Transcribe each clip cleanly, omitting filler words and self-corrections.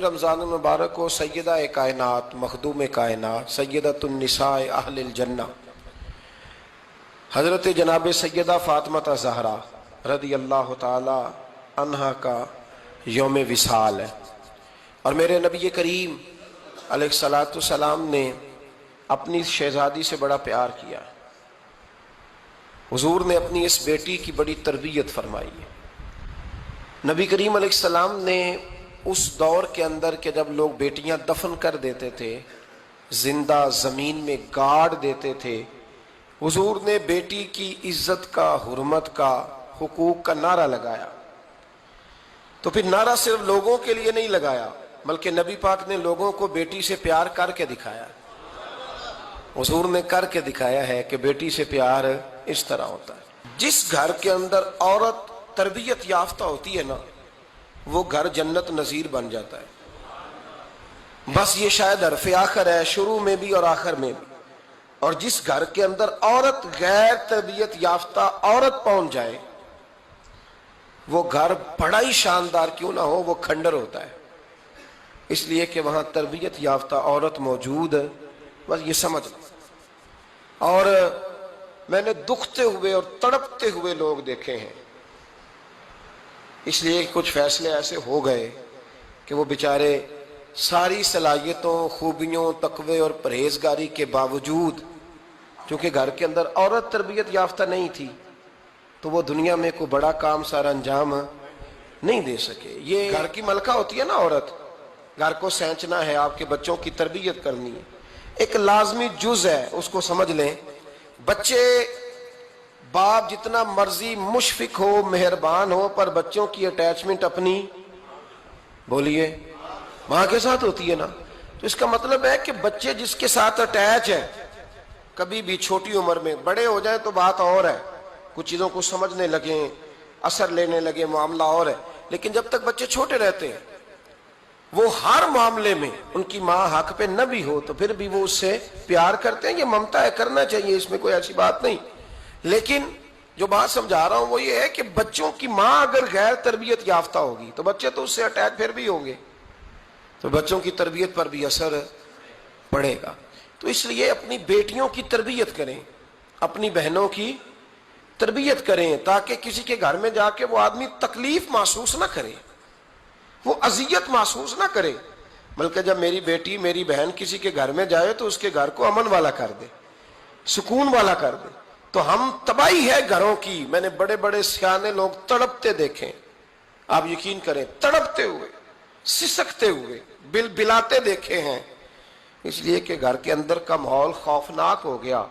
رمضان المبارک کو سیدہ کائنات مخدوم کائنات سیدۃ النساء اہل الجنہ حضرت جناب سیدہ فاطمہ زہرا رضی اللہ تعالی عنہا کا یوم وصال ہے، اور میرے نبی کریم علیہ الصلاۃ والسلام نے اپنی شہزادی سے بڑا پیار کیا۔ حضور نے اپنی اس بیٹی کی بڑی تربیت فرمائی ہے۔ نبی کریم علیہ السلام نے اس دور کے اندر کہ جب لوگ بیٹیاں دفن کر دیتے تھے، زندہ زمین میں گاڑ دیتے تھے، حضور نے بیٹی کی عزت کا، حرمت کا، حقوق کا نعرہ لگایا۔ تو پھر نعرہ صرف لوگوں کے لیے نہیں لگایا، بلکہ نبی پاک نے لوگوں کو بیٹی سے پیار کر کے دکھایا۔ حضور نے کر کے دکھایا ہے کہ بیٹی سے پیار اس طرح ہوتا ہے۔ جس گھر کے اندر عورت تربیت یافتہ ہوتی ہے نا، وہ گھر جنت نظیر بن جاتا ہے۔ بس یہ شاید حرف آخر ہے، شروع میں بھی اور آخر میں بھی۔ اور جس گھر کے اندر عورت غیر تربیت یافتہ عورت پہنچ جائے، وہ گھر بڑا ہی شاندار کیوں نہ ہو، وہ کھنڈر ہوتا ہے، اس لیے کہ وہاں تربیت یافتہ عورت موجود ہے۔ بس یہ سمجھ لو۔ اور میں نے دکھتے ہوئے اور تڑپتے ہوئے لوگ دیکھے ہیں، اس لیے کچھ فیصلے ایسے ہو گئے کہ وہ بیچارے ساری صلاحیتوں، خوبیوں، تقوی اور پرہیزگاری کے باوجود، چونکہ گھر کے اندر عورت تربیت یافتہ نہیں تھی، تو وہ دنیا میں کوئی بڑا کام سارا انجام نہیں دے سکے۔ یہ گھر کی ملکہ ہوتی ہے نا عورت، گھر کو سینچنا ہے، آپ کے بچوں کی تربیت کرنی ہے، ایک لازمی جز ہے، اس کو سمجھ لیں۔ بچے باپ جتنا مرضی مشفق ہو، مہربان ہو، پر بچوں کی اٹیچمنٹ اپنی بولیے ماں کے ساتھ ہوتی ہے نا۔ تو اس کا مطلب ہے کہ بچے جس کے ساتھ اٹیچ ہے، کبھی بھی چھوٹی عمر میں، بڑے ہو جائیں تو بات اور ہے، کچھ چیزوں کو سمجھنے لگیں، اثر لینے لگے، معاملہ اور ہے، لیکن جب تک بچے چھوٹے رہتے ہیں، وہ ہر معاملے میں ان کی ماں حق پہ نہ بھی ہو تو پھر بھی وہ اس سے پیار کرتے ہیں۔ یہ ممتا ہے، کرنا چاہیے، اس میں کوئی ایسی بات نہیں۔ لیکن جو بات سمجھا رہا ہوں وہ یہ ہے کہ بچوں کی ماں اگر غیر تربیت یافتہ ہوگی تو بچے تو اس سے اٹیچ پھر بھی ہوں گے، تو بچوں کی تربیت پر بھی اثر پڑے گا۔ تو اس لیے اپنی بیٹیوں کی تربیت کریں، اپنی بہنوں کی تربیت کریں، تاکہ کسی کے گھر میں جا کے وہ آدمی تکلیف محسوس نہ کرے، وہ اذیت محسوس نہ کرے، بلکہ جب میری بیٹی، میری بہن کسی کے گھر میں جائے تو اس کے گھر کو امن والا کر دے، سکون والا کر دے۔ تو ہم تباہی ہے گھروں کی، میں نے بڑے بڑے سیانے لوگ تڑپتے دیکھیں، آپ یقین کریں، تڑپتے ہوئے، سسکتے ہوئے، بلاتے دیکھے ہیں، اس لیے کہ گھر کے اندر کا ماحول خوفناک ہو گیا،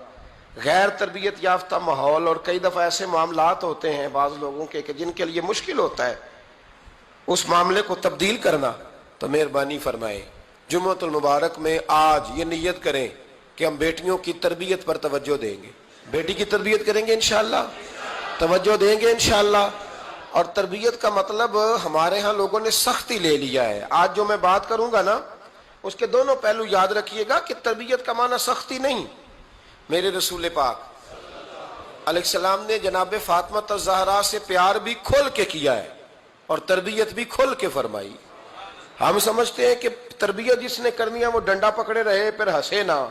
غیر تربیت یافتہ ماحول۔ اور کئی دفعہ ایسے معاملات ہوتے ہیں بعض لوگوں کے کہ جن کے لیے مشکل ہوتا ہے اس معاملے کو تبدیل کرنا۔ تو مہربانی فرمائے جمعۃ المبارک میں آج یہ نیت کریں کہ ہم بیٹیوں کی تربیت پر توجہ دیں گے، بیٹی کی تربیت کریں گے انشاءاللہ، توجہ دیں گے انشاءاللہ۔ اور تربیت کا مطلب ہمارے ہاں لوگوں نے سختی لے لیا ہے۔ آج جو میں بات کروں گا نا، اس کے دونوں پہلو یاد رکھیے گا کہ تربیت کا معنی سختی نہیں۔ میرے رسول پاک علیہ السلام نے جناب فاطمہ زہرا سے پیار بھی کھول کے کیا ہے اور تربیت بھی کھول کے فرمائی۔ ہم سمجھتے ہیں کہ تربیت جس نے کرنی ہے وہ ڈنڈا پکڑے رہے، پھر ہنسے نہ،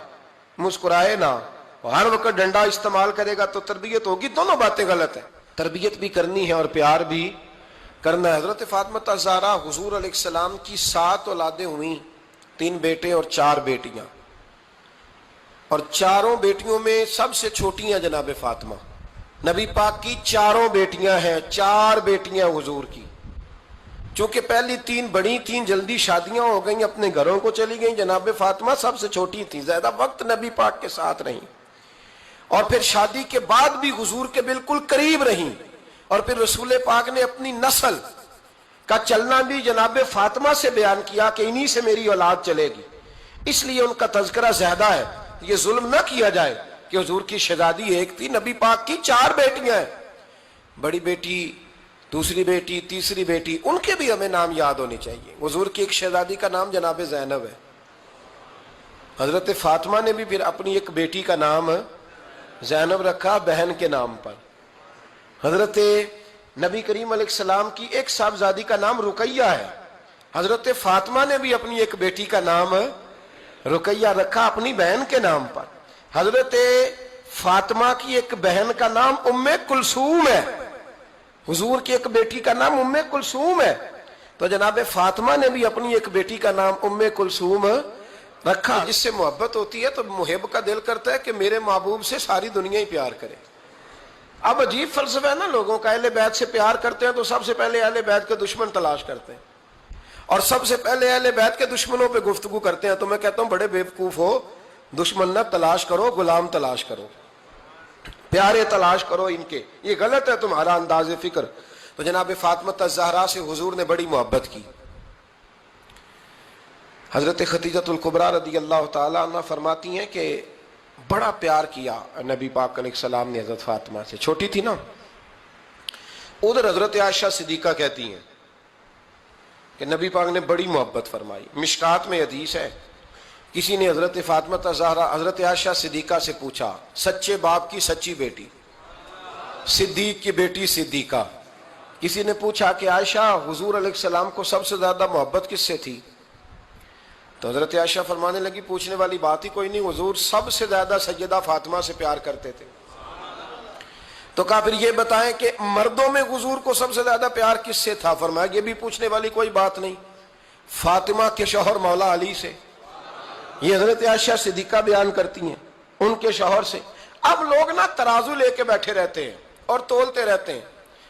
مسکرائے نہ، ہر وقت ڈنڈا استعمال کرے گا تو تربیت ہوگی۔ دونوں باتیں غلط ہیں، تربیت بھی کرنی ہے اور پیار بھی کرنا ہے۔ حضرت فاطمہ زہرا حضور علیہ السلام کی 7 اولادیں ہوئیں، 3 بیٹے اور 4 بیٹیاں، اور چاروں بیٹیوں میں سب سے چھوٹی ہیں جناب فاطمہ۔ نبی پاک کی 4 بیٹیاں ہیں، 4 بیٹیاں حضور کی، چونکہ پہلی 3 بڑی تھیں، جلدی شادیاں ہو گئیں، اپنے گھروں کو چلی گئیں، جناب فاطمہ سب سے چھوٹی تھیں، زیادہ وقت نبی پاک کے ساتھ رہیں، اور پھر شادی کے بعد بھی حضور کے بالکل قریب رہیں، اور پھر رسول پاک نے اپنی نسل کا چلنا بھی جناب فاطمہ سے بیان کیا کہ انہی سے میری اولاد چلے گی، اس لیے ان کا تذکرہ زیادہ ہے۔ یہ ظلم نہ کیا جائے کہ حضور کی شہزادی ایک تھی، نبی پاک کی 4 بیٹیاں ہیں، بڑی بیٹی، دوسری بیٹی، تیسری بیٹی، ان کے بھی ہمیں نام یاد ہونے چاہیے۔ حضور کی ایک شہزادی کا نام جناب زینب ہے، حضرت فاطمہ نے بھی پھر اپنی ایک بیٹی کا نام زینب رکھا بہن کے نام پر۔ حضرت نبی کریم علیہ السلام کی ایک صاحبزادی کا نام رقیہ ہے، حضرت فاطمہ نے بھی اپنی ایک بیٹی کا نام رقیہ رکھا اپنی بہن کے نام پر. حضرت فاطمہ کی ایک بہن کا نام ام کلثوم ہے. حضور کی ایک بیٹی کا نام ام کلثوم ہے. تو جناب فاطمہ نے بھی اپنی ایک بیٹی کا نام ام کلثوم رکھا. جس سے محبت ہوتی ہے تو محب کا دل کرتا ہے کہ میرے محبوب سے ساری دنیا ہی پیار کرے. اب عجیب فلسفہ ہے نا لوگوں کا, اہل بیت سے پیار کرتے ہیں تو سب سے پہلے اہل بیت کے دشمن تلاش کرتے ہیں, اور سب سے پہلے اہل بیت کے دشمنوں پہ گفتگو کرتے ہیں. تو میں کہتا ہوں بڑے بیوقوف ہو, دشمن نہ تلاش کرو, غلام تلاش کرو, پیارے تلاش کرو ان کے. یہ غلط ہے تمہارا انداز فکر. تو جناب فاطمہ الزہرا سے حضور نے بڑی محبت کی. حضرت خدیجہ الکبریٰ رضی اللہ تعالی عنہ فرماتی ہیں کہ بڑا پیار کیا نبی پاک علیہ السلام نے حضرت فاطمہ سے. چھوٹی تھی نا. ادھر حضرت عائشہ صدیقہ کہتی ہیں کہ نبی پاک نے بڑی محبت فرمائی. مشکات میں حدیث ہے, کسی نے حضرت فاطمہ الزہرا حضرت عائشہ صدیقہ سے پوچھا, سچے باپ کی سچی بیٹی, صدیق کی بیٹی صدیقہ. کسی نے پوچھا کہ عائشہ حضور علیہ السلام کو سب سے زیادہ محبت کس سے تھی؟ تو حضرت عائشہ فرمانے لگی پوچھنے والی بات ہی کوئی نہیں, حضور سب سے زیادہ سیدہ فاطمہ سے پیار کرتے تھے. تو کہا پھر یہ بتائیں کہ مردوں میں حضور کو سب سے زیادہ پیار کس سے تھا؟ فرمایا یہ بھی پوچھنے والی کوئی بات نہیں, فاطمہ کے شوہر مولا علی سے. یہ حضرت عائشہ صدیقہ بیان کرتی ہیں ان کے شوہر سے. اب لوگ نا ترازو لے کے بیٹھے رہتے ہیں اور تولتے رہتے ہیں.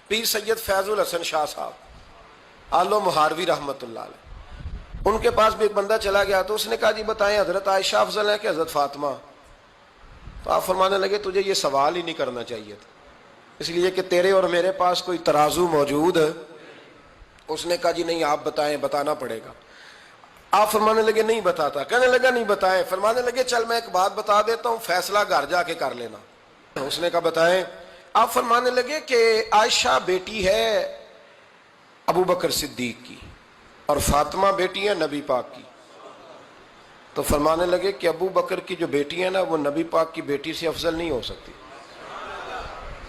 پیر سید فیض الحسن شاہ صاحب آلو مہاروی رحمت اللہ علیہ, ان کے پاس بھی ایک بندہ چلا گیا تو اس نے کہا جی بتائیں حضرت عائشہ افضل ہے کہ حضرت فاطمہ؟ تو آپ فرمانے لگے تجھے یہ سوال ہی نہیں کرنا چاہیے تھا, اس لیے کہ تیرے اور میرے پاس کوئی ترازو موجود ہے. اس نے کہا جی نہیں آپ بتائیں, بتانا پڑے گا. آپ فرمانے لگے نہیں بتاتا. کہنے لگا نہیں بتائیں. فرمانے لگے چل میں ایک بات بتا دیتا ہوں, فیصلہ گھر جا کے کر لینا. اس نے کہا بتائیں. آپ فرمانے لگے کہ عائشہ بیٹی ہے ابو بکر صدیق کی اور فاطمہ بیٹی ہے نبی پاک کی. تو فرمانے لگے کہ ابو بکر کی جو بیٹی ہے نا وہ نبی پاک کی بیٹی سے افضل نہیں ہو سکتی.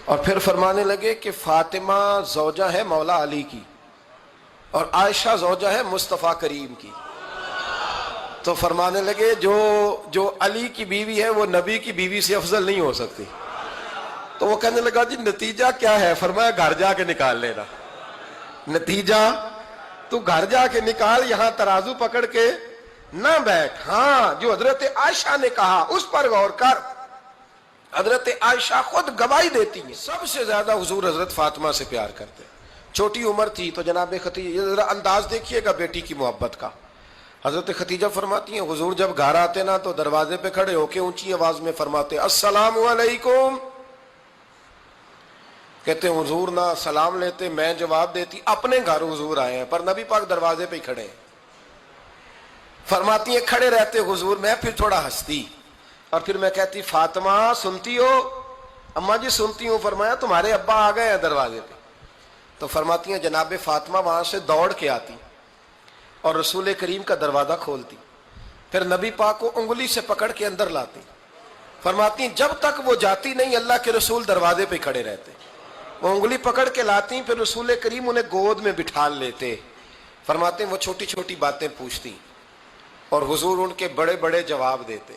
اور پھر فرمانے لگے کہ فاطمہ زوجہ ہے مولا علی کی اور عائشہ زوجہ ہے مصطفیٰ کریم کی. تو فرمانے لگے جو علی کی بیوی ہے وہ نبی کی بیوی سے افضل نہیں ہو سکتی. تو وہ کہنے لگا جی نتیجہ کیا ہے؟ فرمایا گھر جا کے نکال لینا. نتیجہ تو گھر جا کے نکال, یہاں ترازو پکڑ کے نہ بیٹھ. ہاں جو حضرت عائشہ نے کہا اس پر غور کر. حضرت عائشہ خود گواہی دیتی ہیں سب سے زیادہ حضور حضرت فاطمہ سے پیار کرتے. چھوٹی عمر تھی تو جناب خدیجہ, ذرا انداز دیکھیے گا بیٹی کی محبت کا. حضرت خدیجہ فرماتی ہیں حضور جب گھر آتے نا تو دروازے پہ کھڑے ہو کے اونچی آواز میں فرماتے السلام علیکم. کہتے ہیں حضور نہ سلام لیتے, میں جواب دیتی. اپنے گھر حضور آئے ہیں پر نبی پاک دروازے پہ ہی کھڑے ہیں. فرماتی ہیں کھڑے رہتے حضور, میں پھر تھوڑا ہنستی اور پھر میں کہتی فاطمہ سنتی ہو؟ اماں جی سنتی ہوں. فرمایا تمہارے ابا آ گئے ہیں دروازے پہ. تو فرماتی ہیں جناب فاطمہ وہاں سے دوڑ کے آتی اور رسول کریم کا دروازہ کھولتی, پھر نبی پاک کو انگلی سے پکڑ کے اندر لاتی. فرماتی ہیں جب تک وہ جاتی نہیں اللہ کے رسول دروازے پہ کھڑے رہتے. وہ انگلی پکڑ کے لاتی, پھر رسول کریم انہیں گود میں بٹھا لیتے. فرماتے ہیں وہ چھوٹی چھوٹی باتیں پوچھتی اور حضور ان کے بڑے بڑے جواب دیتے.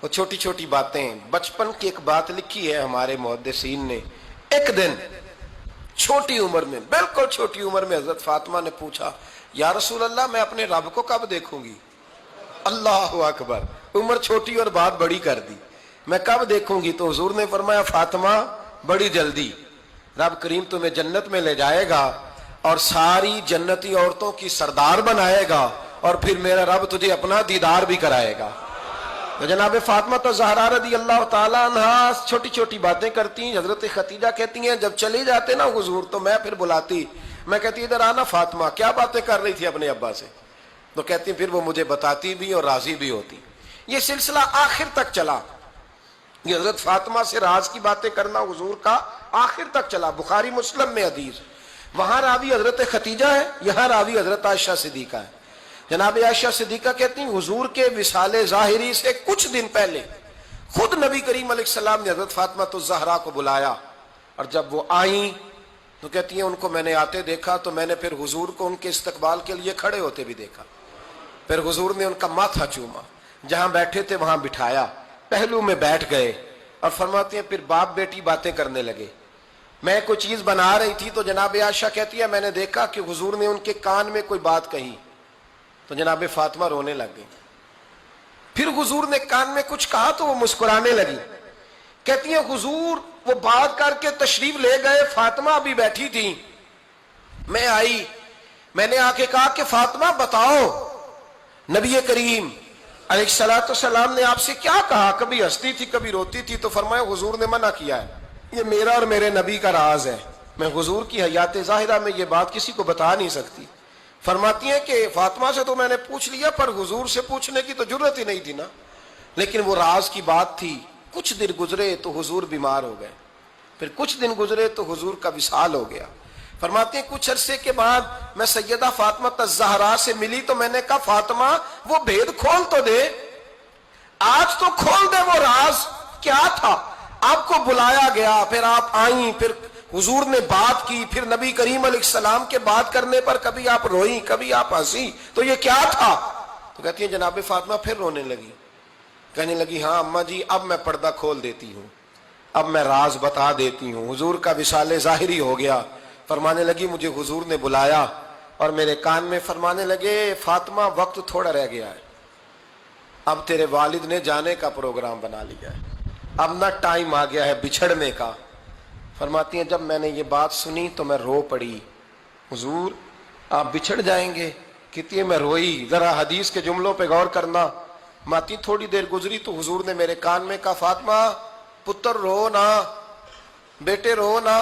وہ چھوٹی چھوٹی باتیں, بچپن کی ایک بات لکھی ہے ہمارے محدثین نے. ایک دن چھوٹی عمر میں, بالکل چھوٹی عمر میں حضرت فاطمہ نے پوچھا یا رسول اللہ میں اپنے رب کو کب دیکھوں گی؟ اللہ اکبر, عمر چھوٹی اور بات بڑی کر دی. میں کب دیکھوں گی؟ تو حضور نے فرمایا فاطمہ بڑی جلدی. رب کریم تمہیں جنت میں لے جائے گا اور ساری جنتی عورتوں کی سردار بنائے گا اور پھر میرا رب تجھے اپنا دیدار بھی کرائے گا. تو جناب فاطمہ الزہرا رضی اللہ تعالیٰ عنہا چھوٹی چھوٹی باتیں کرتی ہیں. حضرت خدیجہ کہتی ہیں جب چلی جاتے نا حضور تو میں پھر بلاتی, میں کہتی ادھر آنا فاطمہ, کیا باتیں کر رہی تھی اپنے ابا سے؟ تو کہتی پھر وہ مجھے بتاتی بھی اور راضی بھی ہوتی. یہ سلسلہ آخر تک چلا. یہ حضرت فاطمہ سے راز کی باتیں کرنا حضور کا آخر تک چلا. بخاری مسلم میں حدیث, وہاں راوی حضرت خدیجہ ہے, یہاں راوی حضرت عائشہ صدیقہ ہے. جناب عائشہ صدیقہ کہتی ہیں حضور کے وصال ظاہری سے کچھ دن پہلے خود نبی کریم علیہ السلام نے حضرت فاطمہ الزہرا کو بلایا, اور جب وہ آئیں تو کہتی ہیں ان کو میں نے آتے دیکھا تو میں نے پھر حضور کو ان کے استقبال کے لیے کھڑے ہوتے بھی دیکھا، پھر حضور نے ان کا ماتھا چوما، جہاں بیٹھے تھے وہاں بٹھایا، پہلو میں بیٹھ گئے، اور فرماتے ہیں پھر باپ بیٹی باتیں کرنے لگے۔ میں کوئی چیز بنا رہی تھی تو جناب عائشہ کہتی ہے میں نے دیکھا کہ حضور نے ان کے کان میں کوئی بات کہی تو جناب فاطمہ رونے لگ گئی، پھر حضور نے کان میں کچھ کہا تو وہ مسکرانے لگی۔ کہتی ہیں حضور وہ بات کر کے تشریف لے گئے، فاطمہ ابھی بیٹھی تھی، میں آئی، میں نے آ کے کہا کہ فاطمہ بتاؤ نبی کریم علیہ الصلوۃ والسلام نے آپ سے کیا کہا، کبھی ہنستی تھی کبھی روتی تھی، تو فرمایا حضور نے منع کیا ہے، یہ میرا اور میرے نبی کا راز ہے، میں حضور کی حیات ظاہرہ میں یہ بات کسی کو بتا نہیں سکتی۔ فرماتی ہیں کہ فاطمہ سے تو میں نے پوچھ لیا پر حضور سے پوچھنے کی تو جرت ہی نہیں تھی نا، لیکن وہ راز کی بات تھی۔ کچھ دن گزرے تو حضور بیمار ہو گئے، پھر کچھ دن گزرے تو حضور کا وصال ہو گیا۔ فرماتے ہیں کچھ عرصے کے بعد میں سیدہ فاطمہ الزہرا سے ملی تو میں نے کہا فاطمہ وہ بھید کھول تو دے، آج تو کھول دے وہ راز کیا تھا۔ آپ کو بلایا گیا، پھر آپ آئیں، پھر حضور نے بات کی، پھر نبی کریم علیہ السلام کے بات کرنے پر کبھی آپ روئیں کبھی آپ ہنسی، تو یہ کیا تھا؟ تو کہتی ہیں جناب فاطمہ پھر رونے لگی، کہنے لگی ہاں اماں جی اب میں پردہ کھول دیتی ہوں، اب میں راز بتا دیتی ہوں۔ حضور کا وصال ظاہری ہو گیا۔ فرمانے لگی مجھے حضور نے بلایا اور میرے کان میں فرمانے لگے فاطمہ وقت تھوڑا رہ گیا ہے، اب تیرے والد نے جانے کا پروگرام بنا لیا ہے، اب نہ ٹائم آ گیا ہے بچھڑنے کا۔ فرماتی ہیں جب میں نے یہ بات سنی تو میں رو پڑی، حضور آپ بچھڑ جائیں گے؟ کہتی ہے میں روئی۔ ذرا حدیث کے جملوں پہ غور کرنا، ماتی تھوڑی دیر گزری تو حضور نے میرے کان میں کہا فاطمہ پتر رو نہ، بیٹے رو نہ،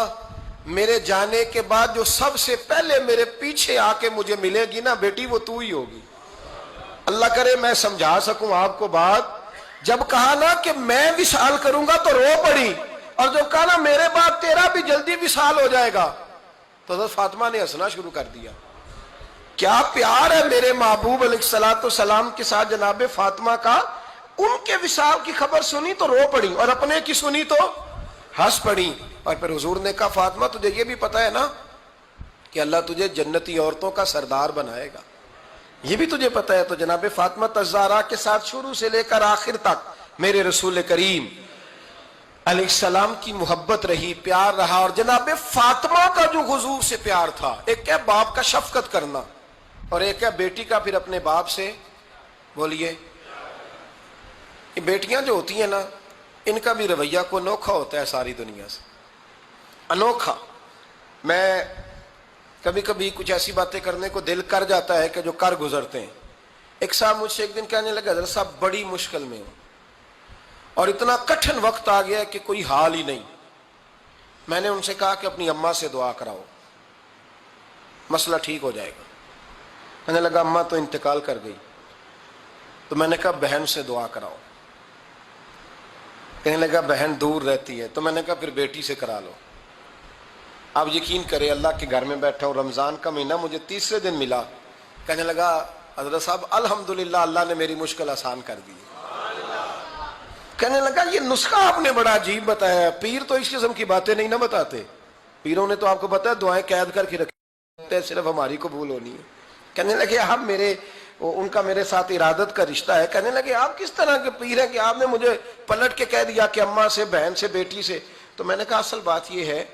میرے جانے کے بعد جو سب سے پہلے میرے پیچھے آ کے مجھے ملے گی نا بیٹی وہ تو ہی ہوگی۔ اللہ کرے میں سمجھا سکوں آپ کو بات، جب کہا نا کہ میں وصال کروں گا تو رو پڑی، اور جب کہا نا میرے بعد تیرا بھی جلدی وصال ہو جائے گا تو حضرت فاطمہ نے ہنسنا شروع کر دیا۔ کیا پیار ہے میرے محبوب علیہ الصلوۃ والسلام کے ساتھ جناب فاطمہ کا۔ ان کے وصال کی خبر سنی تو رو پڑی اور اپنے کی سنی تو ہنس پڑی۔ اور پھر حضور نے کہا فاطمہ تجھے یہ بھی پتا ہے نا کہ اللہ تجھے جنتی عورتوں کا سردار بنائے گا، یہ بھی تجھے پتا ہے۔ تو جناب فاطمہ الزہرا کے ساتھ شروع سے لے کر آخر تک میرے رسول کریم علیہ السلام کی محبت رہی، پیار رہا۔ اور جناب فاطمہ کا جو حضور سے پیار تھا، ایک ہے باپ کا شفقت کرنا اور ایک ہے بیٹی کا پھر اپنے باپ سے، بولیے، یہ بیٹیاں جو ہوتی ہیں نا ان کا بھی رویہ کو انوکھا ہوتا ہے ساری دنیا سے، انوکھا۔ میں کبھی کبھی کچھ ایسی باتیں کرنے کو دل کر جاتا ہے کہ جو کر گزرتے ہیں۔ ایک صاحب مجھ سے ایک دن کہنے لگا حضرت صاحب بڑی مشکل میں ہوں اور اتنا کٹھن وقت آ گیا کہ کوئی حال ہی نہیں۔ میں نے ان سے کہا کہ اپنی اماں سے دعا کراؤ، مسئلہ ٹھیک ہو جائے گا۔ کہنے لگا اماں تو انتقال کر گئی۔ تو میں نے کہا بہن سے دعا کراؤ۔ کہنے لگا بہن دور رہتی ہے۔ تو میں نے کہا پھر بیٹی سے کرا لو۔ آپ یقین کریں اللہ کے گھر میں بیٹھا ہوں، رمضان کا مہینہ مجھے تیسرے دن ملا۔ کہنے لگا حضرت صاحب الحمدللہ اللہ نے میری مشکل آسان کر دی۔ کہنے لگا یہ نسخہ آپ نے بڑا عجیب بتایا، پیر تو اس قسم کی باتیں نہیں نہ بتاتے، پیروں نے تو آپ کو بتایا دعائیں قید کر کے رکھتے ہیں، صرف ہماری قبول ہونی ہے۔ کہنے لگے آپ ان کا میرے ساتھ ارادت کا رشتہ ہے۔ کہنے لگے آپ کس طرح کے پیر ہیں کہ آپ نے مجھے پلٹ کے کہہ دیا کہ اماں سے، بہن سے، بیٹی سے۔ تو میں نے کہا اصل بات یہ ہے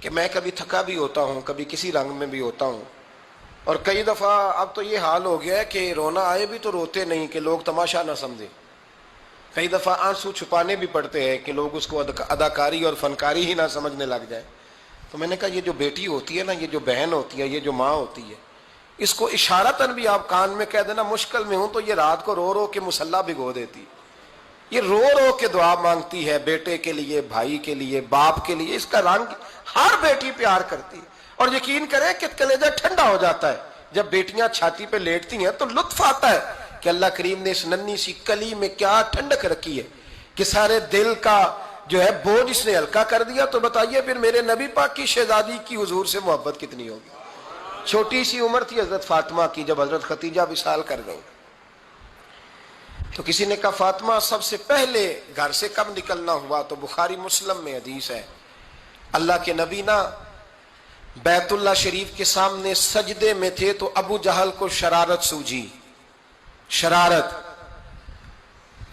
کہ میں کبھی تھکا بھی ہوتا ہوں، کبھی کسی رنگ میں بھی ہوتا ہوں، اور کئی دفعہ اب تو یہ حال ہو گیا ہے کہ رونا آئے بھی تو روتے نہیں کہ لوگ تماشا نہ سمجھے، کئی دفعہ آنسو چھپانے بھی پڑتے ہیں کہ لوگ اس کو اداکاری اور فنکاری ہی نہ سمجھنے لگ جائے۔ تو میں نے کہا یہ جو بیٹی ہوتی ہے نا، یہ جو بہن ہوتی ہے، یہ جو ماں ہوتی ہے، اس کو اشارتاً بھی آپ کان میں کہہ دینا مشکل میں ہوں تو یہ رات کو رو رو کے مصلی بھگو دیتی، یہ رو رو کے دعا مانگتی ہے بیٹے کے لیے، بھائی کے لیے، باپ کے لیے۔ اس کا رنگ ہر بیٹی پیار کرتی ہے، اور یقین کریں کہ کلیجہ ٹھنڈا ہو جاتا ہے جب بیٹیاں چھاتی پہ لیٹتی ہیں تو لطف آتا ہے کہ اللہ کریم نے اس ننھی سی کلی میں کیا ٹھنڈک رکھی ہے کہ سارے دل کا جو ہے بوجھ اس نے ہلکا کر دیا۔ تو بتائیے پھر میرے نبی پاک کی شہزادی کی حضور سے محبت کتنی ہوگی۔ چھوٹی سی عمر تھی حضرت فاطمہ کی جب حضرت خدیجہ وصال کر گئی، تو کسی نے کہا فاطمہ سب سے پہلے گھر سے کب نکلنا ہوا؟ تو بخاری مسلم میں حدیث ہے اللہ کے نبی نا بیت اللہ شریف کے سامنے سجدے میں تھے تو ابو جہل کو شرارت سوجی، شرارت۔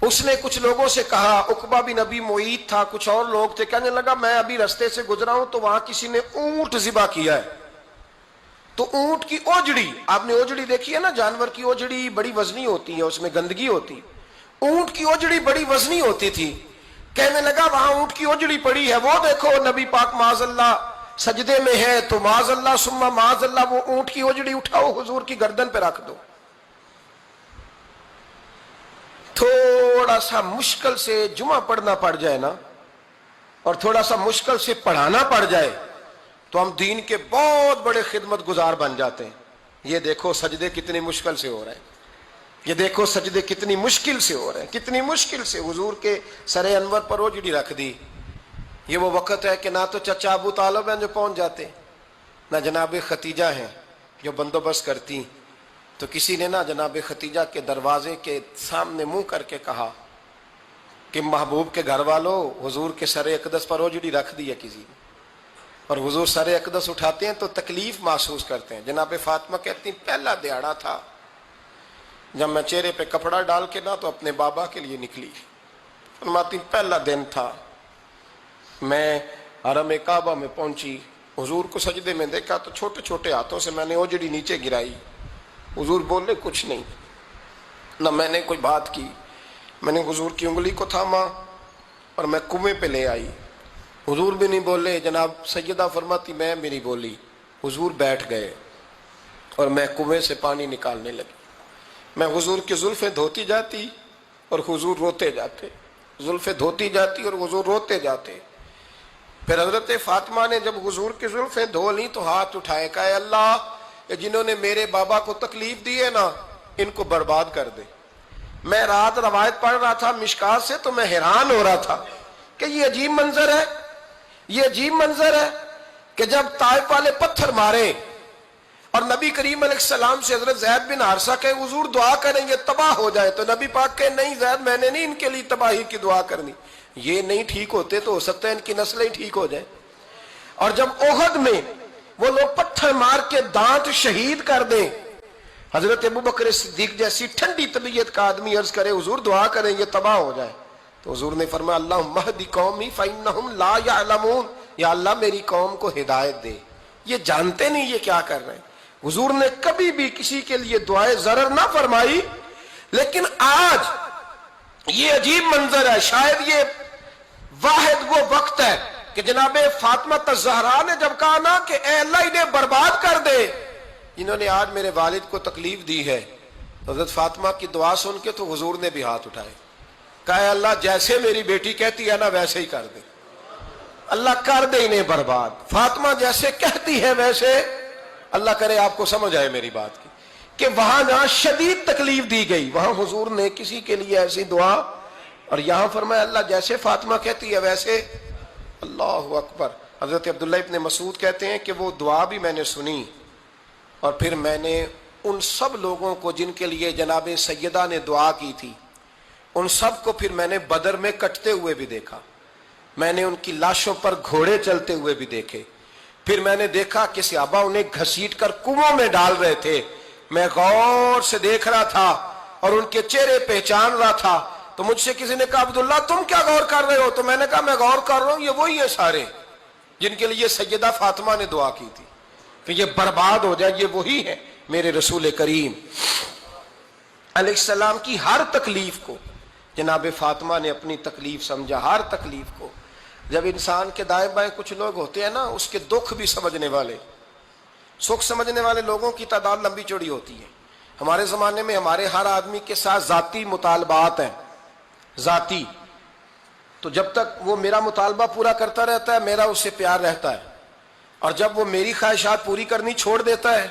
اس نے کچھ لوگوں سے کہا، عقبہ بن ابی معیط تھا، کچھ اور لوگ تھے، کہنے لگا میں ابھی رستے سے گزرا ہوں تو وہاں کسی نے اونٹ ذبح کیا ہے، تو اونٹ کی اوجڑی، آپ نے اوجڑی دیکھی ہے نا، جانور کی اوجڑی بڑی وزنی ہوتی ہے، اس میں گندگی ہوتی، اونٹ کی اوجڑی بڑی وزنی ہوتی تھی۔ کہنے لگا وہاں اونٹ کی اوجڑی پڑی ہے، وہ دیکھو نبی پاک معاذ اللہ سجدے میں ہے، تو معاذ اللہ ثم معاذ اللہ وہ اونٹ کی اوجڑی اٹھاؤ حضور کی گردن پہ رکھ دو۔ تھوڑا سا مشکل سے جمعہ پڑھنا پڑ جائے نا، اور تھوڑا سا مشکل سے پڑھانا پڑ جائے تو ہم دین کے بہت بڑے خدمت گزار بن جاتے ہیں۔ یہ دیکھو سجدے کتنی مشکل سے ہو رہے ہیں، یہ دیکھو سجدے کتنی مشکل سے ہو رہے ہیں، کتنی مشکل سے حضور کے سر انور پر اوجڑی رکھ دی۔ یہ وہ وقت ہے کہ نہ تو چچا ابو طالب ہیں جو پہنچ جاتے، نہ جناب ختیجہ ہیں جو بندوبست کرتی، تو کسی نے نہ جناب ختیجہ کے دروازے کے سامنے منہ کر کے کہا کہ محبوب کے گھر والوں حضور کے سر اقدس پر اوجڑی رکھ دی ہے کسی نے، اور حضور سر اقدس اٹھاتے ہیں تو تکلیف محسوس کرتے ہیں۔ جناب فاطمہ کہتی ہیں پہلا دیہڑا تھا جب میں چہرے پہ کپڑا ڈال کے نہ تو اپنے بابا کے لیے نکلی، فرماتی پہلا دن تھا، میں حرم کعبہ میں پہنچی، حضور کو سجدے میں دیکھا تو چھوٹے چھوٹے ہاتھوں سے میں نے اوجڑی نیچے گرائی، حضور بولے کچھ نہیں، نہ میں نے کوئی بات کی، میں نے حضور کی انگلی کو تھاما اور میں کنویں پہ لے آئی، حضور بھی نہیں بولے، جناب سیدہ فرماتی میں بھی نہیں بولی، حضور بیٹھ گئے اور میں کنویں سے پانی نکالنے لگی، میں حضور کی زلفیں دھوتی جاتی اور حضور روتے جاتے، زلفیں دھوتی جاتی اور حضور روتے جاتے۔ پھر حضرت فاطمہ نے جب حضور کی زلفیں دھو لی تو ہاتھ اٹھائے، کہا اے اللہ جنہوں نے میرے بابا کو تکلیف دی ہے نا ان کو برباد کر دے۔ میں رات روایت پڑھ رہا تھا مشکات سے تو میں حیران ہو رہا تھا کہ یہ عجیب منظر ہے، یہ عجیب منظر ہے کہ جب طائف والے پتھر مارے اور نبی کریم علیہ السلام سے حضرت زید بن حارثہ کہے حضور دعا کریں گے تباہ ہو جائے، تو نبی پاک کہے نہیں زید میں نے نہیں ان کے لیے تباہی کی دعا کرنی، یہ نہیں ٹھیک ہوتے تو ہو سکتا ہے ان کی نسلیں ٹھیک ہو جائیں۔ اور جب احد میں وہ لوگ پتھر مار کے دانت شہید کر دیں، حضرت ابوبکر صدیق جیسی ٹھنڈی طبیعت کا آدمی عرض کرے حضور دعا کریں یہ تباہ ہو جائے، تو حضور نے فرمایا اللہم اہد قومی فإنہم لا یعلمون، یا اللہ میری قوم کو ہدایت دے، یہ جانتے نہیں یہ کیا کر رہے ہیں۔ حضور نے کبھی بھی کسی کے لیے دعائے ضرر نہ فرمائی، لیکن آج یہ عجیب منظر ہے، شاید یہ واحد وہ وقت ہے کہ جناب فاطمہ الزہرا نے جب کہا نا کہ اے اللہ انہیں برباد کر دے جنہوں نے آج میرے والد کو تکلیف دی ہے، حضرت فاطمہ کی دعا سن کے تو حضور نے بھی ہاتھ اٹھائے، کہا اے اللہ جیسے میری بیٹی کہتی ہے نا ویسے ہی کر دے، اللہ کر دے انہیں برباد، فاطمہ جیسے کہتی ہے ویسے، اللہ کرے آپ کو سمجھ آئے میری بات کی کہ وہاں جہاں شدید تکلیف دی گئی وہاں حضور نے کسی کے لیے ایسی دعا، اور یہاں فرمایا اللہ جیسے فاطمہ کہتی ہے ویسے، اللہ اکبر۔ حضرت عبداللہ ابن مسعود کہتے ہیں کہ وہ دعا بھی میں نے سنی، اور پھر میں نے ان سب لوگوں کو جن کے لیے جناب سیدہ نے دعا کی تھی ان سب کو پھر میں نے بدر میں کٹتے ہوئے بھی دیکھا، میں نے ان کی لاشوں پر گھوڑے چلتے ہوئے بھی دیکھے، پھر میں نے دیکھا کہ صحابہ انہیں گھسیٹ کر کنووں میں ڈال رہے تھے، میں غور سے دیکھ رہا تھا اور ان کے چہرے پہچان رہا تھا، تو مجھ سے کسی نے کہا عبداللہ تم کیا غور کر رہے ہو؟ تو میں نے کہا میں غور کر رہا ہوں یہ وہی ہیں سارے جن کے لیے سیدہ فاطمہ نے دعا کی تھی کہ یہ برباد ہو جائے، یہ وہی ہے میرے رسول کریم علیہ السلام کی ہر تکلیف کو جناب فاطمہ نے اپنی تکلیف سمجھا، ہر تکلیف کو۔ جب انسان کے دائیں بائیں کچھ لوگ ہوتے ہیں نا اس کے دکھ بھی سمجھنے والے، سکھ سمجھنے والے لوگوں کی تعداد لمبی چوڑی ہوتی ہے۔ ہمارے زمانے میں ہمارے ہر آدمی کے ساتھ ذاتی مطالبات ہیں، ذاتی، تو جب تک وہ میرا مطالبہ پورا کرتا رہتا ہے میرا اس سے پیار رہتا ہے، اور جب وہ میری خواہشات پوری کرنی چھوڑ دیتا ہے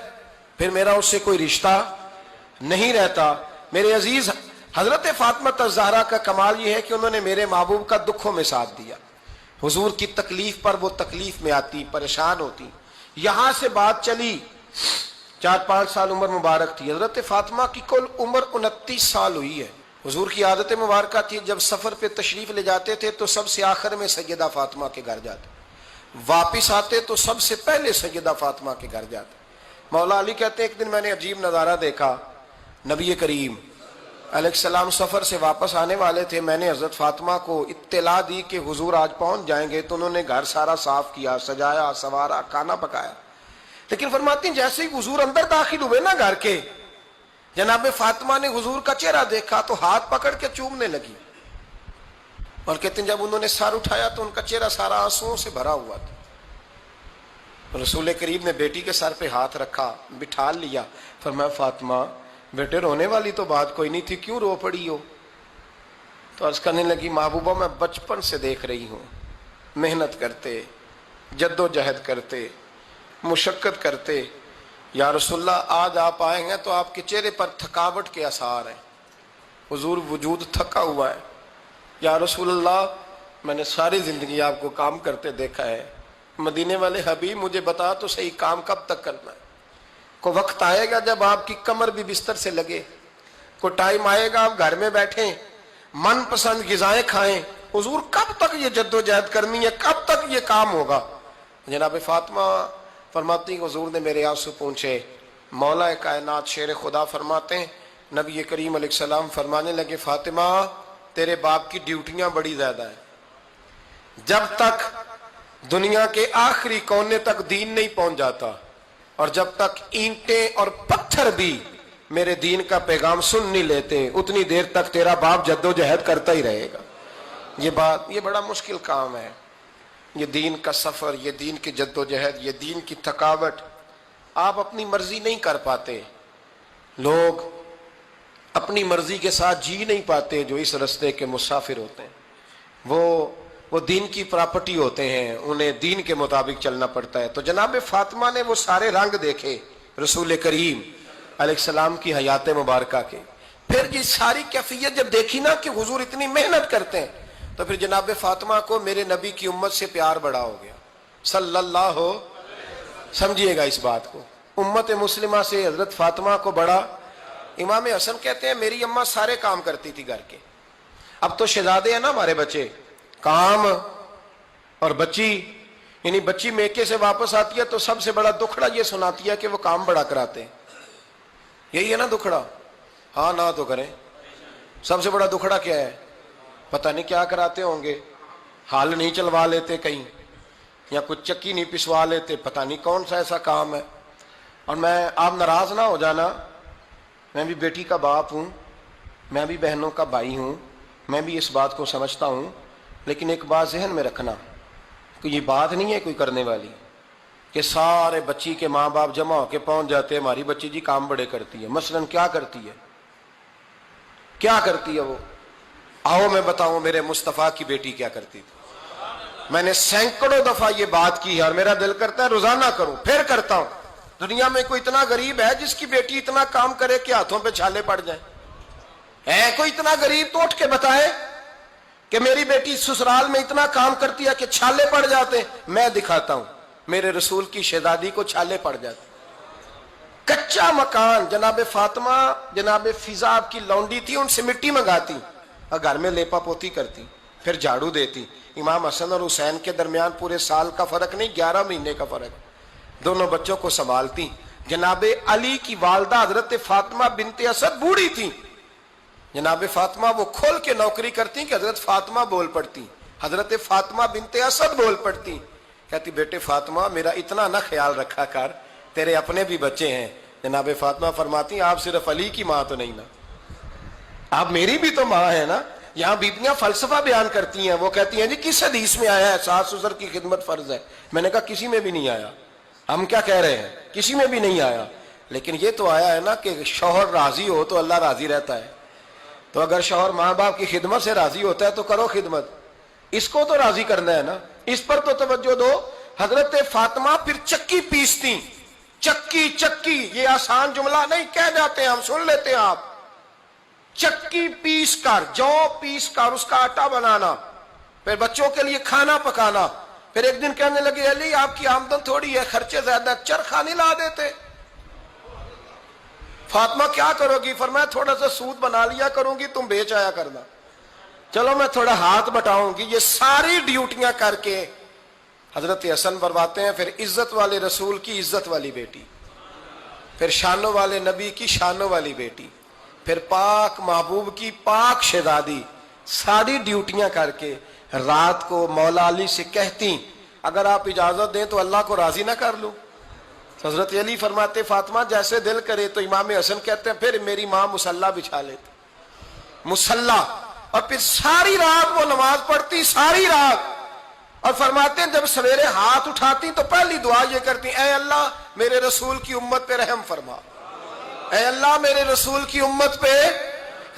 پھر میرا اس سے کوئی رشتہ نہیں رہتا۔ میرے عزیز حضرت فاطمہ الزہرا کا کمال یہ ہے کہ انہوں نے میرے محبوب کا دکھوں میں ساتھ دیا، حضور کی تکلیف پر وہ تکلیف میں آتی، پریشان ہوتی۔ یہاں سے بات چلی 4-5 سال عمر مبارک تھی، حضرت فاطمہ کی کل عمر 29 سال ہوئی ہے۔ حضور کی عادت مبارکہ تھی جب سفر پہ تشریف لے جاتے تھے تو سب سے آخر میں سیدہ فاطمہ کے گھر جاتے، واپس آتے تو سب سے پہلے سیدہ فاطمہ کے گھر جاتے. مولا علی کہتے ہیں ایک دن میں نے عجیب نظارہ دیکھا. نبی کریم علیہ السلام سفر سے واپس آنے والے تھے. میں نے حضرت فاطمہ کو اطلاع دی کہ حضور آج پہنچ جائیں گے, تو انہوں نے گھر سارا صاف کیا, سجایا, سنوارا, کھانا پکایا. لیکن فرماتی ہیں جیسے ہی حضور اندر داخل ہوئے نا گھر کے, جناب فاطمہ نے حضور کا چہرہ دیکھا تو ہاتھ پکڑ کے چومنے لگی. اور کہتے ہیں جب انہوں نے سر اٹھایا تو ان کا چہرہ سارا آنسوؤں سے بھرا ہوا تھا. رسول کریم نے بیٹی کے سر پہ ہاتھ رکھا, بٹھا لیا. فرمایا فاطمہ بیٹے رونے والی تو بات کوئی نہیں تھی, کیوں رو پڑی ہو؟ تو عرض کرنے لگی محبوبہ میں بچپن سے دیکھ رہی ہوں, محنت کرتے, جد و جہد کرتے, مشقت کرتے. یا رسول اللہ آج آپ آئے ہیں تو آپ کے چہرے پر تھکاوٹ کے آثار ہیں, حضور وجود تھکا ہوا ہے. یا رسول اللہ میں نے ساری زندگی آپ کو کام کرتے دیکھا ہے, مدینے والے حبیب مجھے بتا تو صحیح کام کب تک کرنا ہے؟ کو وقت آئے گا جب آپ کی کمر بھی بستر سے لگے, کو ٹائم آئے گا آپ گھر میں بیٹھیں, من پسند غذائیں کھائیں. حضور کب تک یہ جد و جہد کرنی ہے, کب تک یہ کام ہوگا؟ جناب فاطمہ فرماتی حضور نے میرے آنسو پونچھے. مولا کائنات شیر خدا فرماتے ہیں نبی کریم علیہ السلام فرمانے لگے فاطمہ تیرے باپ کی ڈیوٹیاں بڑی زیادہ ہیں, جب تک دنیا کے آخری کونے تک دین نہیں پہنچ جاتا اور جب تک اینٹیں اور پتھر بھی میرے دین کا پیغام سن نہیں لیتے اتنی دیر تک تیرا باپ جد و جہد کرتا ہی رہے گا. یہ بڑا مشکل کام ہے, یہ دین کا سفر, یہ دین کی جد و جہد, یہ دین کی تھکاوٹ. آپ اپنی مرضی نہیں کر پاتے, لوگ اپنی مرضی کے ساتھ جی نہیں پاتے جو اس رستے کے مسافر ہوتے ہیں. وہ دین کی پراپرٹی ہوتے ہیں, انہیں دین کے مطابق چلنا پڑتا ہے. تو جناب فاطمہ نے وہ سارے رنگ دیکھے رسول کریم علیہ السلام کی حیات مبارکہ کے. پھر یہ ساری کیفیت جب دیکھی نا کہ حضور اتنی محنت کرتے ہیں, تو پھر جناب فاطمہ کو میرے نبی کی امت سے پیار بڑا ہو گیا صلی اللہ ہو. سمجھیے گا اس بات کو, امت مسلمہ سے حضرت فاطمہ کو بڑا. امام حسن کہتے ہیں میری اماں سارے کام کرتی تھی گھر کے. اب تو شہزادے ہیں نا ہمارے بچے, کام اور بچی, یعنی بچی میکے سے واپس آتی ہے تو سب سے بڑا دکھڑا یہ سناتی ہے کہ وہ کام بڑا کراتے ہیں. یہی ہے نا دکھڑا؟ ہاں نہ تو کریں. سب سے بڑا دکھڑا کیا ہے؟ پتہ نہیں کیا کراتے ہوں گے, ہال نہیں چلوا لیتے کہیں, یا کچھ چکی نہیں پسوا لیتے, پتہ نہیں کون سا ایسا کام ہے. اور میں آپ ناراض نہ ہو جانا, میں بھی بیٹی کا باپ ہوں, میں بھی بہنوں کا بھائی ہوں, میں بھی اس بات کو سمجھتا ہوں. لیکن ایک بات ذہن میں رکھنا کہ یہ بات نہیں ہے کوئی کرنے والی کہ سارے بچی کے ماں باپ جمع ہو کے پہنچ جاتے ہیں ہماری بچی جی کام بڑے کرتی ہے. مثلاً کیا کرتی ہے, کیا کرتی ہے وہ؟ آؤ میں بتاؤں میرے مصطفیٰ کی بیٹی کیا کرتی تھی. میں نے سینکڑوں دفعہ یہ بات کی ہے اور میرا دل کرتا ہے روزانہ کروں, پھر کرتا ہوں. دنیا میں کوئی اتنا غریب ہے جس کی بیٹی اتنا کام کرے کہ ہاتھوں پہ چھالے پڑ جائیں؟ ہے کوئی اتنا غریب تو اٹھ کے بتائے کہ میری بیٹی سسرال میں اتنا کام کرتی ہے کہ چھالے پڑ جاتے. میں دکھاتا ہوں, میرے رسول کی شہزادی کو چھالے پڑ جاتے. کچا مکان, جناب فاطمہ جناب فضا کی لونڈی تھی, ان سے مٹی منگاتی اور گھر میں لیپا پوتی کرتی, پھر جھاڑو دیتی. امام حسن اور حسین کے درمیان پورے سال کا فرق نہیں, 11 مہینے کا فرق. دونوں بچوں کو سنبھالتی. جناب علی کی والدہ حضرت فاطمہ بنت اسد بوڑھی تھی. جناب فاطمہ وہ کھول کے نوکری کرتی کہ حضرت فاطمہ بول پڑتی, حضرت فاطمہ بنت اسد بول پڑتی. کہتی بیٹے فاطمہ میرا اتنا نہ خیال رکھا کر, تیرے اپنے بھی بچے ہیں. جناب فاطمہ فرماتی آپ صرف علی کی ماں تو نہیں نا, آپ میری بھی تو ماں ہے نا. یہاں بیبیاں فلسفہ بیان کرتی ہیں, وہ کہتی ہیں جی کس حدیث میں آیا ہے ساس سسر کی خدمت فرض ہے؟ میں نے کہا کسی میں بھی نہیں آیا. ہم کیا کہہ رہے ہیں, کسی میں بھی نہیں آیا. لیکن یہ تو آیا ہے نا کہ شوہر راضی ہو تو اللہ راضی رہتا ہے. تو اگر شوہر ماں باپ کی خدمت سے راضی ہوتا ہے تو کرو خدمت, اس کو تو راضی کرنا ہے نا, اس پر تو توجہ دو. حضرت فاطمہ پھر چکی پیستی. چکی چکی یہ آسان جملہ نہیں, کہہ جاتے ہیں ہم, سن لیتے ہیں آپ. چکی پیس کر, جو پیس کر اس کا آٹا بنانا, پھر بچوں کے لیے کھانا پکانا. پھر ایک دن کہنے لگے علی آپ کی آمدن تھوڑی ہے, خرچے زیادہ, چرخا نہیں لا دیتے. فاطمہ کیا کرو گی؟ فرمایا تھوڑا سا سود بنا لیا کروں گی, تم بیچ آیا کرنا. چلو میں تھوڑا ہاتھ بٹاؤں گی. یہ ساری ڈیوٹیاں کر کے حضرت حسن فرماتے ہیں پھر عزت والے رسول کی عزت والی بیٹی، پھر شانوں والے نبی کی شانوں والی بیٹی، پھر پاک محبوب کی پاک شہزادی، ساری ڈیوٹیاں کر کے رات کو مولا علی سے کہتی اگر آپ اجازت دیں تو اللہ کو راضی نہ کر لوں؟ حضرت علی فرماتے فاطمہ جیسے دل کرے۔ تو امام حسن کہتے ہیں پھر میری ماں مصلی بچھا لیتی، مصلی، اور پھر ساری رات وہ نماز پڑھتی، ساری رات، اور فرماتے ہیں جب سویرے ہاتھ اٹھاتی تو پہلی دعا یہ کرتی اے اللہ میرے رسول کی امت پہ رحم فرما، اے اللہ میرے رسول کی امت پہ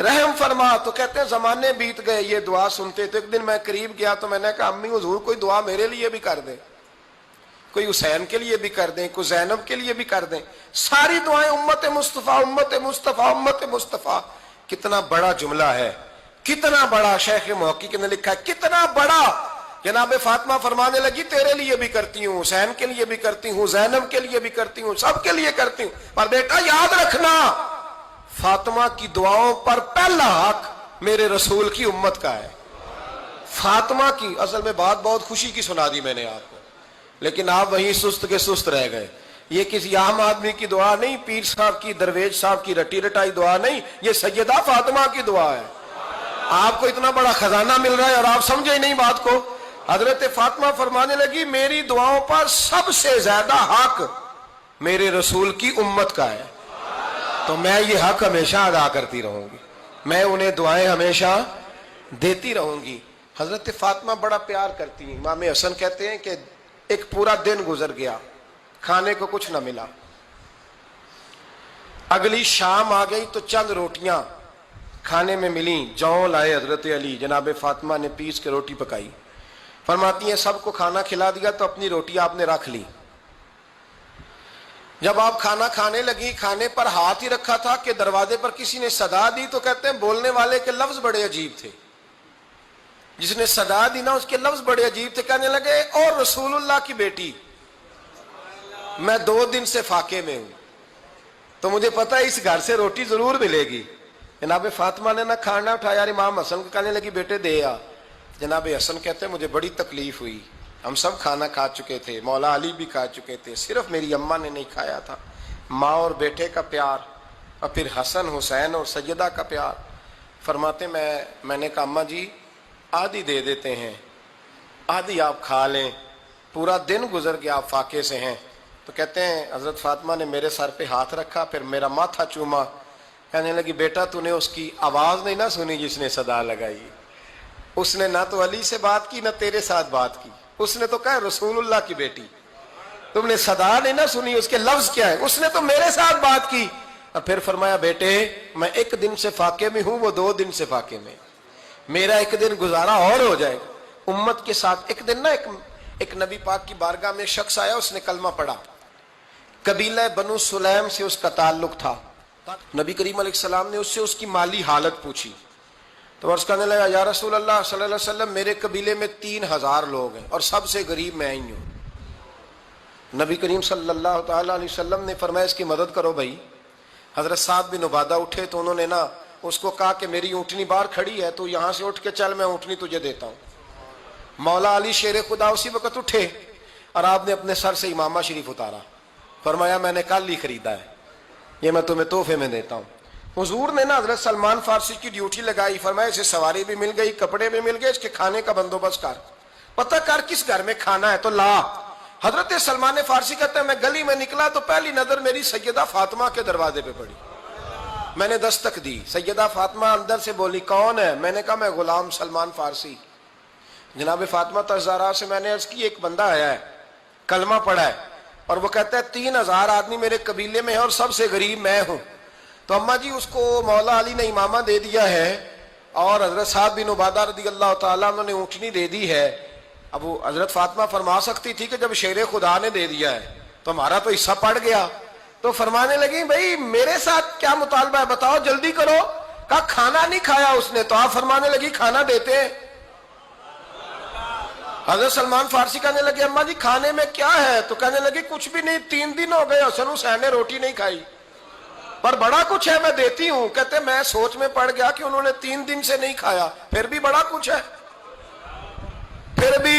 رحم فرما۔ تو کہتے ہیں زمانے بیت گئے یہ دعا سنتے تو ایک دن میں قریب گیا تو میں نے کہا امی حضور کوئی دعا میرے لیے بھی کر دیں، کوئی حسین کے لیے بھی کر دیں، کوئی زینب کے لیے بھی کر دیں۔ ساری دعائیں امت مصطفیٰ امت مصطفیٰ امت مصطفیٰ۔ کتنا بڑا جملہ ہے، کتنا بڑا، شیخ محقق نے لکھا ہے کتنا بڑا۔ جناب فاطمہ فرمانے لگی تیرے لیے بھی کرتی ہوں، حسین کے لیے بھی کرتی ہوں، زینب کے لیے بھی کرتی ہوں، سب کے لیے کرتی ہوں، پر بیٹا یاد رکھنا فاطمہ کی دعاؤں پر پہلا حق میرے رسول کی امت کا ہے۔ فاطمہ کی اصل میں بات بہت خوشی کی سنا دی میں نے آپ کو، لیکن آپ وہیں سست کے سست رہ گئے۔ یہ کسی عام آدمی کی دعا نہیں، پیر صاحب کی، درویش صاحب کی رٹی رٹائی دعا نہیں، یہ سیدہ فاطمہ کی دعا ہے۔ آپ کو اتنا بڑا خزانہ مل رہا ہے اور آپ سمجھے ہی نہیں بات کو۔ حضرت فاطمہ فرمانے لگی میری دعاؤں پر سب سے زیادہ حق میرے رسول کی امت کا ہے، تو میں یہ حق ہمیشہ ادا کرتی رہوں گی، میں انہیں دعائیں ہمیشہ دیتی رہوں گی۔ حضرت فاطمہ بڑا پیار کرتی ہیں۔ امام حسن کہتے ہیں کہ ایک پورا دن گزر گیا، کھانے کو کچھ نہ ملا، اگلی شام آ گئی تو چند روٹیاں کھانے میں ملیں، جوں لائے حضرت علی، جناب فاطمہ نے پیس کے روٹی پکائی، فرماتی ہیں سب کو کھانا کھلا دیا تو اپنی روٹی آپ نے رکھ لی۔ جب آپ کھانا کھانے لگی، کھانے پر ہاتھ ہی رکھا تھا کہ دروازے پر کسی نے صدا دی، تو کہتے ہیں بولنے والے کے لفظ بڑے عجیب تھے، جس نے صدا دی نا اس کے لفظ بڑے عجیب تھے، کہنے لگے اور رسول اللہ کی بیٹی میں 2 دن سے فاقے میں ہوں، تو مجھے پتا ہے اس گھر سے روٹی ضرور ملے گی۔ جناب فاطمہ نے نہ کھانا اٹھایا، امام حسن کو کہنے لگی بیٹے دے آ۔ جناب حسن کہتے ہیں مجھے بڑی تکلیف ہوئی، ہم سب کھانا کھا چکے تھے، مولا علی بھی کھا چکے تھے، صرف میری اماں نے نہیں کھایا تھا۔ ماں اور بیٹے کا پیار، اور پھر حسن حسین اور سیدہ کا پیار۔ فرماتے میں نے کہا اماں جی آدھی دے دیتے ہیں، آدھی آپ کھا لیں، پورا دن گزر گیا آپ فاقے سے ہیں۔ تو کہتے ہیں حضرت فاطمہ نے میرے سر پہ ہاتھ رکھا، پھر میرا ماتھا چوما، کہنے لگی بیٹا تو نے اس کی آواز نہیں نہ سنی جس نے صدا لگائی، اس نے نہ تو علی سے بات کی نہ تیرے ساتھ بات کی، اس نے تو کہا رسول اللہ کی بیٹی، تم نے صدا نہیں نہ سنی، اس کے لفظ کیا ہے، اس نے تو میرے ساتھ بات کی۔ اور پھر فرمایا بیٹے میں 1 دن سے فاقے میں ہوں، وہ 2 دن سے فاقے میں، میرا 1 دن گزارا اور ہو جائے گا امت کے ساتھ۔ ایک دن نا ایک نبی پاک کی بارگاہ میں شخص آیا، اس نے کلمہ پڑھا، قبیلہ بنو سلیم سے اس کا تعلق تھا۔ نبی کریم علیہ السلام نے اس سے اس کی مالی حالت پوچھی، تو عرض کرنے لگا یا رسول اللہ صلی اللہ علیہ وسلم میرے قبیلے میں 3000 لوگ ہیں اور سب سے غریب میں ہی ہوں۔ نبی کریم صلی اللہ تعالی علیہ وسلم نے فرمایا اس کی مدد کرو بھائی۔ حضرت سعد بن عبادہ اٹھے تو انہوں نے نا اس کو کہا کہ میری اونٹنی باہر کھڑی ہے تو یہاں سے اٹھ کے چل، میں اونٹنی تجھے دیتا ہوں۔ مولا علی شیر خدا اسی وقت اٹھے اور آپ نے اپنے سر سے امامہ شریف اتارا، فرمایا میں نے کل ہی خریدا ہے، یہ میں تمہیں تحفے میں دیتا ہوں۔ حضور نے نا حضرت سلمان فارسی کی ڈیوٹی لگائی، فرمایا اسے سواری بھی مل گئی، کپڑے بھی مل گئے، اس کے کھانے کا بندوبست کر، پتہ کر کس گھر میں کھانا ہے تو لا۔ حضرت سلمان فارسی کہتے ہیں میں گلی میں نکلا تو پہلی نظر میری سیدہ فاطمہ کے دروازے پہ پڑی، میں نے دستک دی، سیدہ فاطمہ اندر سے بولی کون ہے؟ میں نے کہا میں غلام سلمان فارسی۔ جناب فاطمہ تزارا سے میں نے عرض کی ایک بندہ آیا ہے، کلمہ پڑھا ہے، اور وہ کہتا ہے 3000 آدمی میرے قبیلے میں ہیں اور سب سے غریب میں ہوں۔ تو اماں جی اس کو مولا علی نے امامہ دے دیا ہے اور حضرت سعد بن عبادہ رضی اللہ تعالیٰ عنہ نے اونٹنی دے دی ہے۔ اب وہ حضرت فاطمہ فرما سکتی تھی کہ جب شیر خدا نے دے دیا ہے تو ہمارا تو حصہ پڑ گیا، تو فرمانے لگی بھائی میرے ساتھ کیا مطالبہ ہے بتاؤ جلدی کرو۔ کہا کھانا نہیں کھایا اس نے، تو آپ فرمانے لگی کھانا دیتے ہیں۔ حضرت سلمان فارسی کہنے لگے اماں جی کھانے میں کیا ہے؟ تو کہنے لگی کچھ بھی نہیں، 3 دن ہو گئے حسن حسین نے روٹی نہیں کھائی، پر بڑا کچھ ہے میں دیتی ہوں۔ کہتے میں سوچ میں پڑ گیا کہ انہوں نے 3 دن سے نہیں کھایا، پھر بھی بڑا کچھ ہے، پھر بھی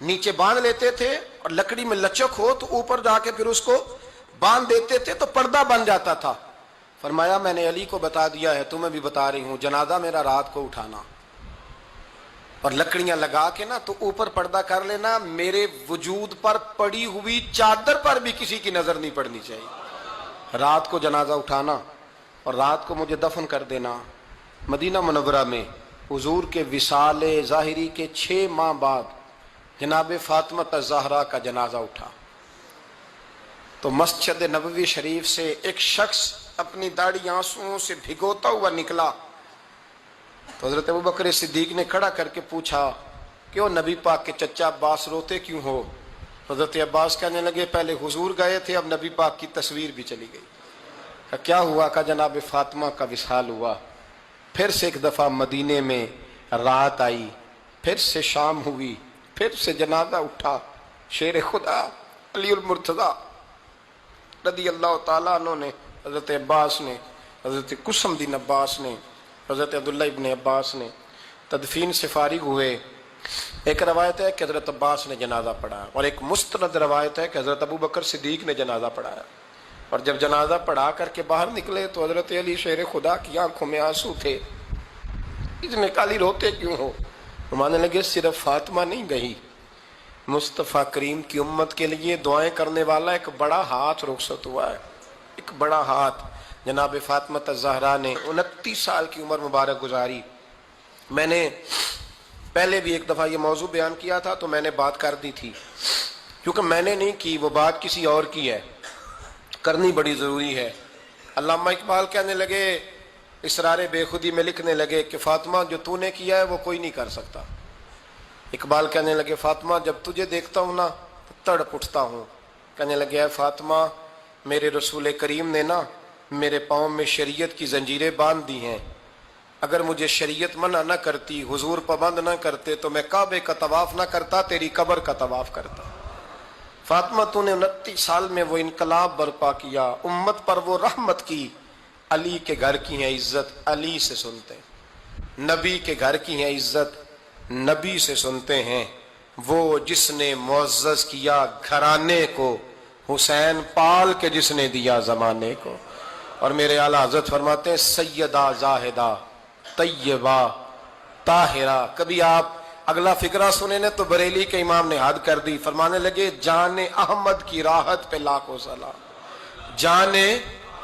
نیچے باندھ لیتے تھے اور لکڑی میں لچک ہو تو اوپر جا کے پھر اس کو باندھ دیتے تھے تو پردہ بن جاتا تھا. فرمایا میں نے علی کو بتا دیا ہے، تمہیں بھی بتا رہی ہوں، جنازہ میرا رات کو اٹھانا اور لکڑیاں لگا کے نا تو اوپر پردہ کر لینا، میرے وجود پر پڑی ہوئی چادر پر بھی کسی کی نظر نہیں پڑنی چاہیے. رات کو جنازہ اٹھانا اور رات کو مجھے دفن کر دینا. مدینہ منورہ میں حضور کے وصال ظاہری کے 6 ماہ بعد جناب فاطمہ الزہرا کا جنازہ اٹھا تو مسجد نبوی شریف سے ایک شخص اپنی داڑھی آنسوؤں سے بھگوتا ہوا نکلا تو حضرت ابوبکر صدیق نے کھڑا کر کے پوچھا کیوں نبی پاک کے چچا عباس روتے کیوں ہو؟ حضرت عباس کہنے لگے پہلے حضور گئے تھے، اب نبی پاک کی تصویر بھی چلی گئی. کیا ہوا؟ کہ جناب فاطمہ کا وصال ہوا. پھر سے ایک دفعہ مدینے میں رات آئی، پھر سے شام ہوئی، پھر سے جنازہ اٹھا. شیر خدا علی المرتضیٰ رضی اللہ تعالیٰ عنہ نے، حضرت عباس نے، حضرت قسم بن عباس نے، حضرت عبداللہ ابن عباس نے تدفین سے فارغ ہوئے. ایک روایت ہے کہ حضرت عباس نے جنازہ پڑھا اور ایک مستند روایت ہے کہ حضرت ابوبکر صدیق نے جنازہ پڑھایا. اور جب جنازہ پڑھا کر کے باہر نکلے تو حضرت علی شیر خدا کی آنکھوں میں آنسو تھے. اتنے کالی روتے کیوں ہو؟ ماننے لگے صرف فاطمہ نہیں گئی، مصطفیٰ کریم کی امت کے لیے دعائیں کرنے والا ایک بڑا ہاتھ رخصت ہوا ہے. ایک بڑا ہاتھ جناب فاطمہ الزہرا نے 29 سال کی عمر مبارک گزاری. میں نے پہلے بھی ایک دفعہ یہ موضوع بیان کیا تھا تو میں نے بات کر دی تھی، کیونکہ میں نے نہیں کی، وہ بات کسی اور کی ہے، کرنی بڑی ضروری ہے. علامہ اقبال کہنے لگے، اسرار بے خودی میں لکھنے لگے کہ فاطمہ جو تو نے کیا ہے وہ کوئی نہیں کر سکتا. اقبال کہنے لگے فاطمہ جب تجھے دیکھتا ہوں نا تو تڑپ اٹھتا ہوں. کہنے لگے اے فاطمہ میرے رسول کریم نے نا میرے پاؤں میں شریعت کی زنجیریں باندھ دی ہیں، اگر مجھے شریعت منع نہ کرتی، حضور پابند نہ کرتے تو میں کعبے کا طواف نہ کرتا، تیری قبر کا طواف کرتا. فاطمہ تو نے 29 سال میں وہ انقلاب برپا کیا، امت پر وہ رحمت کی. علی کے گھر کی ہے عزت، علی سے سنتے ہیں. نبی کے گھر کی ہے عزت، نبی سے سنتے ہیں. وہ جس نے معزز کیا گھرانے کو، حسین پال کے جس نے دیا زمانے کو. اور میرے اعلیٰ حضرت فرماتے ہیں سیدہ زاہدہ طیبہ طاہرہ. کبھی آپ اگلا فقرہ سنے نے تو بریلی کے امام نے حد کر دی، فرمانے لگے جان احمد کی راحت پہ لاکھوں سلام. جان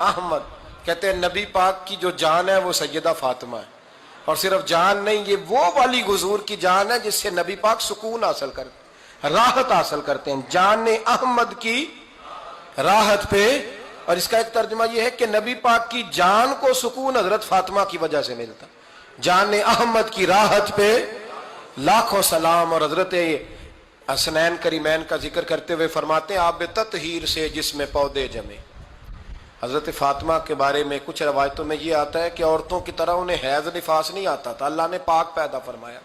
احمد کہتے ہیں نبی پاک کی جو جان ہے وہ سیدہ فاطمہ ہے. اور صرف جان نہیں، یہ وہ والی حضور کی جان ہے جس سے نبی پاک سکون حاصل کرتے، راحت حاصل کرتے ہیں. جان احمد کی راحت پہ. اور اس کا ایک ترجمہ یہ ہے کہ نبی پاک کی جان کو سکون حضرت فاطمہ کی وجہ سے ملتا. جان احمد کی راحت پہ لاکھوں سلام. اور حضرت حسنین کریمین کا ذکر کرتے ہوئے فرماتے ہیں آب تطہیر سے جس میں پودے جمے. حضرت فاطمہ کے بارے میں کچھ روایتوں میں یہ آتا ہے کہ عورتوں کی طرح انہیں حیض نفاس نہیں آتا تھا، اللہ نے پاک پیدا فرمایا.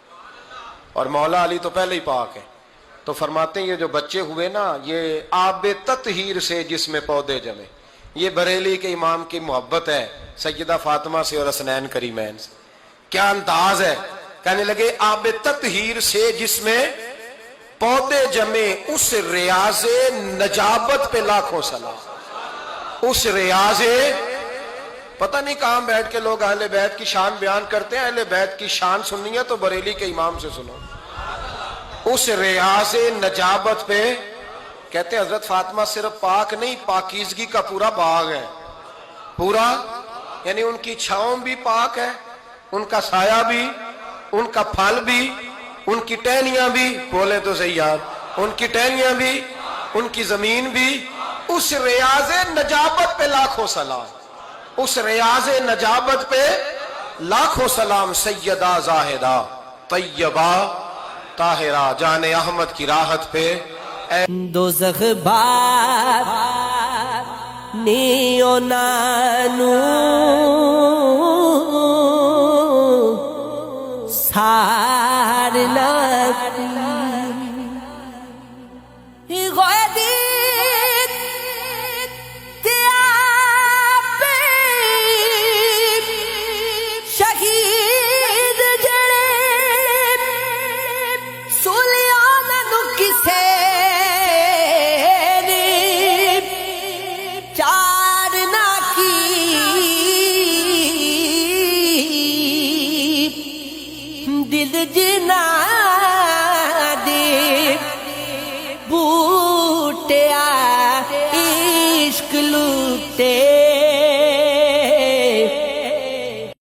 اور مولا علی تو پہلے ہی پاک ہے، تو فرماتے ہیں یہ جو بچے ہوئے نا یہ آب تطہیر سے جس میں پودے جمے. یہ بریلی کے امام کی محبت ہے سیدہ فاطمہ سے اور حسنین کریمین سے. کیا انداز ہے! کہنے لگے آب تطہیر سے جس میں پودے جمے، اس ریاض نجابت پہ لاکھوں سلام. اس ریاض، پتہ نہیں کہاں بیٹھ کے لوگ اہل بیت کی شان بیان کرتے ہیں. اہل بیت کی شان سننی ہے تو بریلی کے امام سے سنو. اس ریاض نجابت پہ کہتے ہیں حضرت فاطمہ صرف پاک نہیں، پاکیزگی کا پورا باغ ہے. پورا یعنی ان کی چھاؤں بھی پاک ہے، ان کا سایہ بھی، ان کا پھل بھی، ان کی ٹہنیاں بھی، بولے تو صحیح یار، ان کی ٹہنیاں بھی، ان کی زمین بھی. اس ریاض نجابت پہ لاکھوں سلام. اس ریاض نجابت پہ لاکھوں سلام. سیدہ زاہدہ طیبہ طاہرہ جان احمد کی راحت پہ. دوزخ بار نیو نانو سارنا شہید جڑے سولیاں نکی دل جنا دی بوٹیا عشق لوٹے